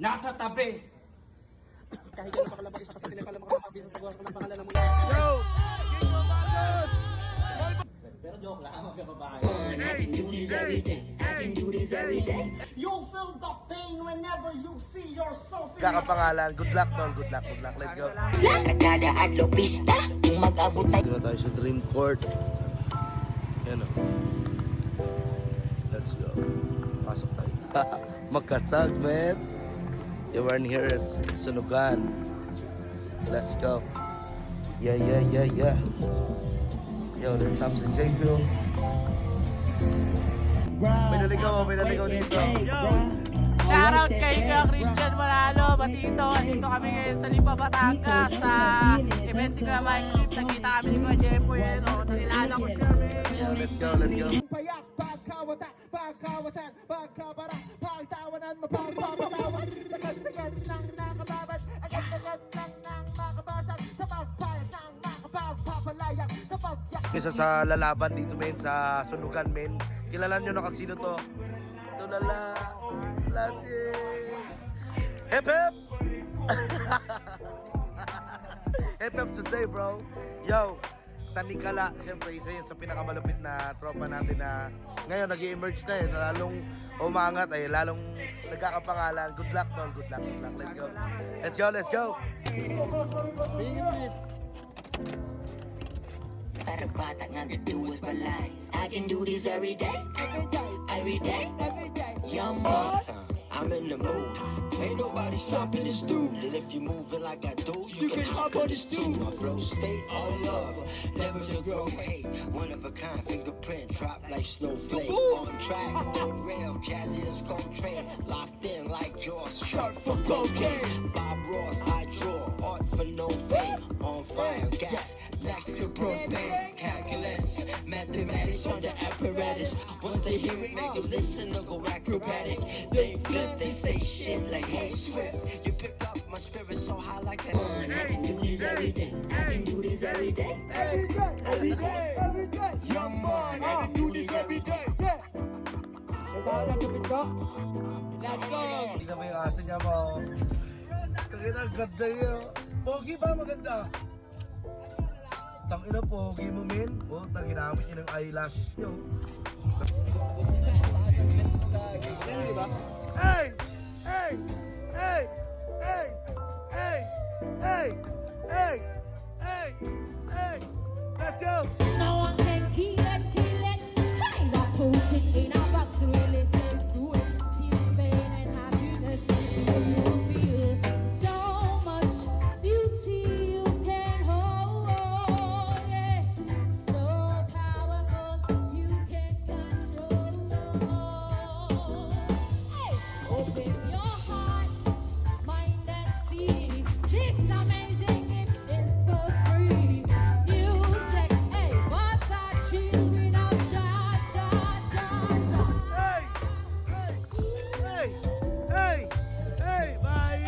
nasa tabi. Kahit ano pakalabag isa kasi pala makakabisa sa paggawa ko ng pangalan ng mga Yo! King of Manos! pero joke lang, magkababae. You feel the pain whenever you see yourself in Kakapangalan, good luck tol, good luck, let's go. Nagdadaan lopista, kung mag-abot tayo. Dito na tayo sa Dream Court. Yan o. Let's go. Pasok tayo. Magkatsag, man. You weren't here at Sunugan. Let's go. Yeah. Yo, there's Samson J2. May naligaw dito. Shoutout kay Christian Manalo, Batito. Dito kami ngayon sa Lipa, Batangas sa event ni Kuya Mike Sip. Nakita kami ni Kuya Jempo yun. Nalilala ko siya. Let's go. Payak, pagkawatan, pagkabara, pagtawanan, mapagpapatawan. Sagad ng nakababad, agad ng makabasag, sa pagpayag ng makapagpapalayak, sa pagyak. Isa sa lalaban dito, men, sa Sunugan, men. Kilala nyo na kung sino to? Ito Hip hip! Hip hip today, bro. Yo, Tanikala, siyempre isa yun sa pinakamalupit na tropa natin na ngayon nag-emerge na yun, lalong umangat ay lalong nagkakapangalan. Good luck tol, good luck. Let's go. Para bata nga gaduwas balay. I can do this every day. Every day. Young boss, I'm in the mood. Ain't nobody stopping this dude. And if you moving like I do, you can hop on this too. My flow stay all love, never to grow. Hey, one of a kind fingerprint, drop like snowflake. On track, real jazzy as Coltrane. Locked in like Jaws, sharp for cocaine. Bob Ross, I draw art for no fame. On fire, gas next to propane. Calculus, mathematics on the apparatus. Once they hear it, make them listen or go acrobatic. They flip, they say shit like hey Swift. You pick up my spirit so high like that. I can do this every day. Every day. Young man, I can do this every day. Let's go! Hindi ka ba yung aso niya mo? Tangina, ganda niya. Pogi ba? Maganda. Tangina, pogi mo, men. Oh, tanginamit niya ng eyelashes niyo. Hey! Let's go! No one can kill it. Try to put it in a box, really safe to it. Tear, pain, and happiness. You will feel so much beauty you can hold. Yeah. So powerful, you can control. Hey, open your heart, mind and see. This amazing gift is for free. Music, hey, what got children of cha. Hey, bye!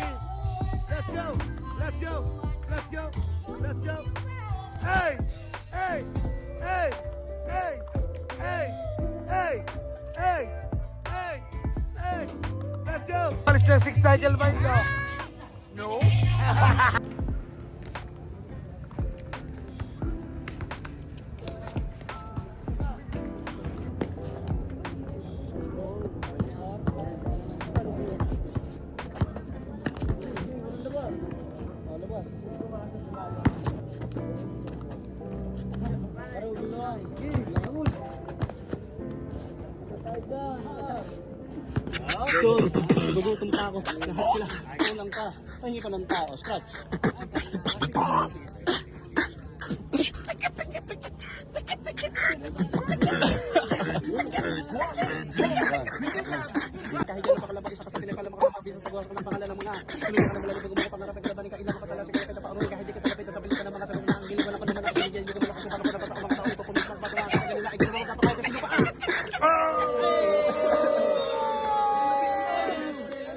Let's go! Hey! Let's go! Alis na 6 cycle bike ko? No? Gugutom pa ako. Lahat sila. Kulang ka. Pahingi pa ng tao. Scratch. Kahit ano pakalabag isa kasi pala makakabisa sa paggawa ko ng pangalan ng mga hindi ka naman lang gumawa pangarap ng laban ka ilang patala sa kaya paano kahit di ka talapit sa pilitan ng mga salong ng gili wala ko naman ako hindi ko wala ko paano ko dapat ako makatao ito kung isang patala ka kanila ay gumawa ka pa kasi pa.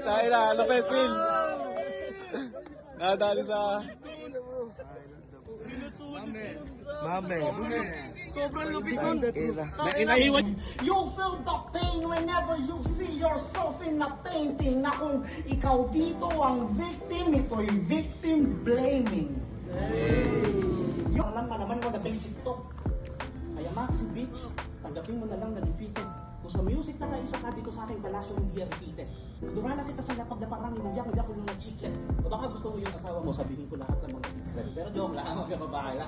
Dahil na, lapit, Phil. Nadali sa... Mame. Sobrang lupit nun. You feel the pain whenever you see yourself in a painting na kung ikaw dito ang victim, ito'y victim blaming. Yung alam ka naman mo na basic to. Kaya Maxi Beach, tanggapin mo na lang na defeated. Kung sa music na kaisa ka dito sa aking palasyo, hindi repeated. Durala kita sa lapag na parang inuyak ko yung chicken. O baka gusto mo yung asawa mo, sabihin ko lahat ng mga secret. Pero joke lang, magkababahala.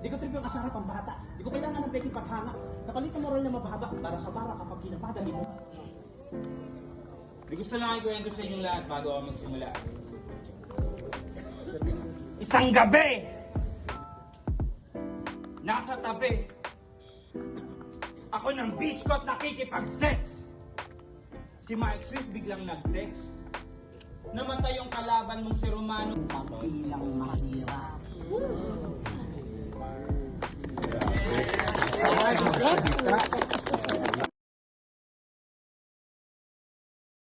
Di ko trip yung asarap ang bata. Di ko kailangan ng peking paghanga. Napalitan moral na mababa para sa bara kapag kinapagali mo. May gusto lang ikwento sa inyong lahat bago ako magsimula. Isang gabi, nasa tabi, ako ng beach ko at nakikipag-sex. Si Mike Swift biglang nag-text. Namatay yung kalaban mong si Romano. Bilang mahirap.